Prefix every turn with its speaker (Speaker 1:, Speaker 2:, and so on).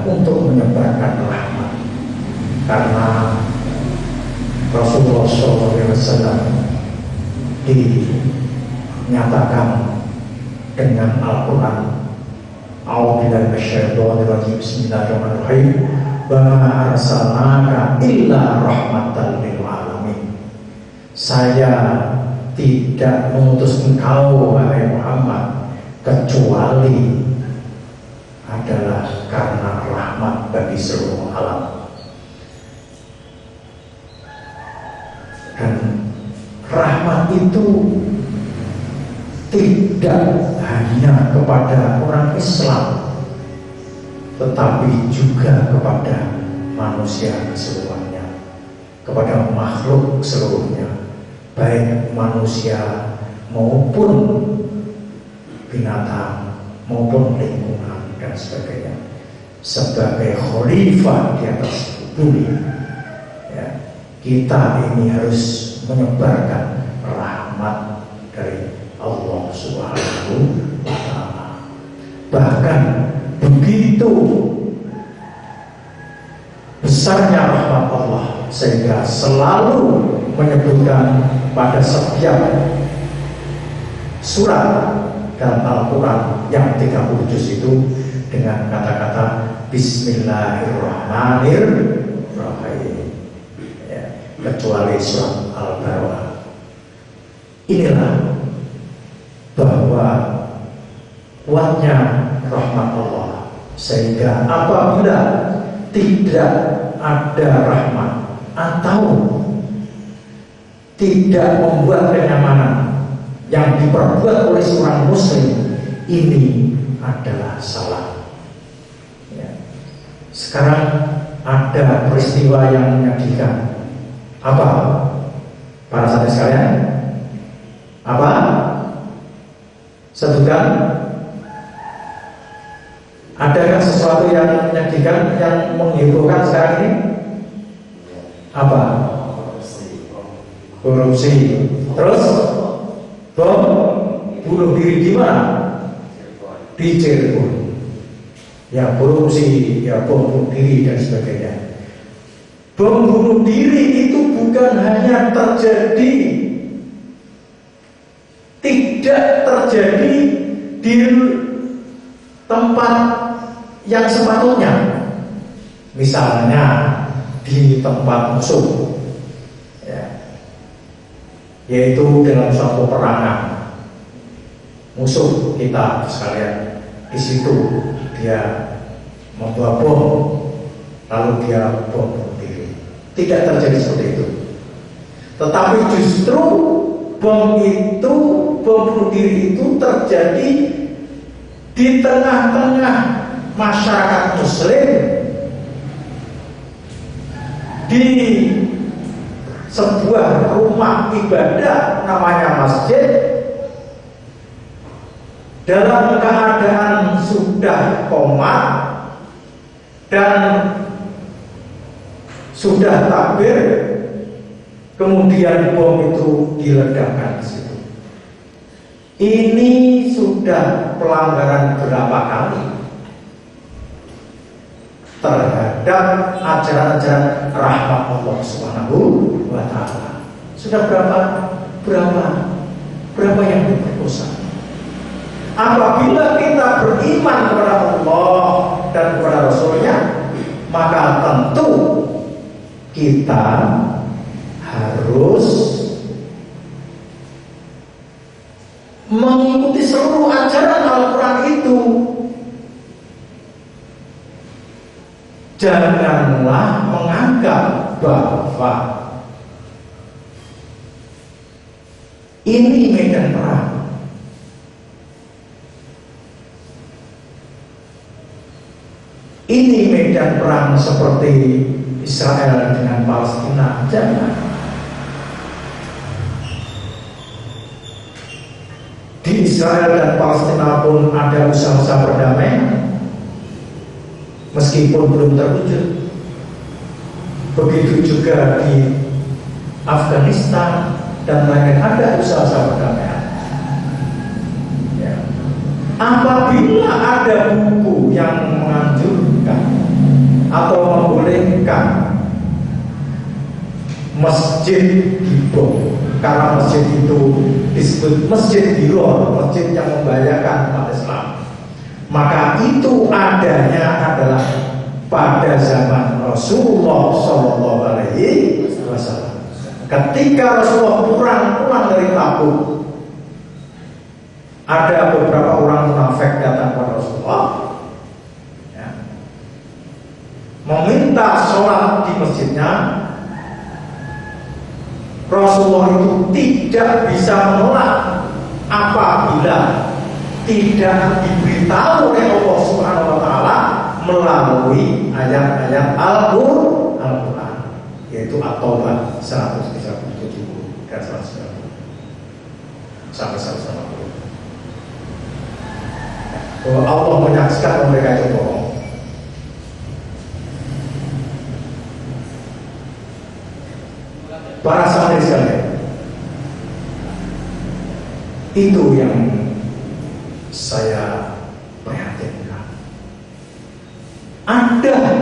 Speaker 1: untuk menyebarkan rahmat. Karena Rasulullah SAW dinyatakan dengan Al-Quran, A'udzubillahi minasyaitonirrajim, bismillahirrahmanirrahim, wa ma arsalnaka illa rahmatan lil alamin. Saya tidak mengutus engkau wahai Muhammad kecuali adalah karena rahmat bagi seluruh alam. Dan rahmat itu tidak hanya kepada orang Islam, tetapi juga kepada manusia keseluruhannya, kepada makhluk seluruhnya, baik manusia maupun binatang maupun lingkungan dan sebagainya. Sebagai khalifah di atas bumi, ya, kita ini harus menyebarkan rahmat dari Allah Subhanahu wa Ta'ala. Bahkan begitu besarnya rahmat Allah sehingga selalu menyebutkan pada setiap surat dalam Al-Quran yang 30 juz itu dengan kata-kata Bismillahirrahmanirrahim, ya, kecuali surat Al-Baqarah. Inilah bahwa kuatnya rahmat Allah, sehingga apabila tidak ada rahmat atau tidak membuat kenyamanan yang diperbuat oleh seorang muslim, ini adalah salah, ya. Sekarang ada peristiwa yang menyedihkan. Apa? Para sahabat sekalian, apa? Sebutkan. Adakah sesuatu yang menyedihkan, yang menghebohkan sekarang ini? Apa? Korupsi. Terus bom bunuh diri di mana? Di Cirebon. Ya, korupsi, ya, bom bunuh diri dan sebagainya. Bom bunuh diri itu bukan hanya terjadi, tidak terjadi di tempat yang sepatutnya, misalnya di tempat musuh, ya, yaitu dalam suatu peperangan musuh kita sekalian. Di situ dia membawa bom, lalu dia bom bunuh diri. Tidak terjadi seperti itu, tetapi justru bom bunuh diri itu terjadi di tengah-tengah masyarakat muslim, di sebuah rumah ibadah namanya masjid, dalam keadaan sudah qomat dan sudah takbir, kemudian bom itu diledakkan di situ. Ini sudah pelanggaran berapa kali terhadap ajaran-ajaran rahmat Allah Subhanahu wa Ta'ala? Sudah berapa yang diperkosa? Apabila kita beriman kepada Allah dan kepada Rasulnya, maka tentu kita harus mengikuti seluruh ajaran Al-Quran itu. Janganlah menganggap bahwa ini medan perang. Ini medan perang seperti Israel dengan Palestina. Jangan. Di Israel dan Palestina pun ada usaha-usaha perdamaian, meskipun belum terwujud. Begitu juga di Afghanistan dan lain-lain ada usaha-usaha perdamaian. Ya. Apabila ada buku yang menganjurkan atau membolehkan masjid dibom, karena masjid itu disebut masjid diror, masjid yang membahayakan umat Islam. Maka itu adanya adalah pada zaman Rasulullah Shallallahu Alaihi Wasallam. Ketika Rasulullah pulang dari Tabuk, ada beberapa orang munafik datang kepada Rasulullah, ya, meminta sholat di masjidnya. Rasulullah itu tidak bisa menolak apabila tidak diberitahu oleh Allah Subhanahu wa Ta'ala melalui ayat-ayat Al-Quran, yaitu At-Taubah 137 dan 190 sampai 150. Bahwa Allah menyaksikan mereka itu bohong. Para sahabat sekalian, itu yang saya perhatikan. Ada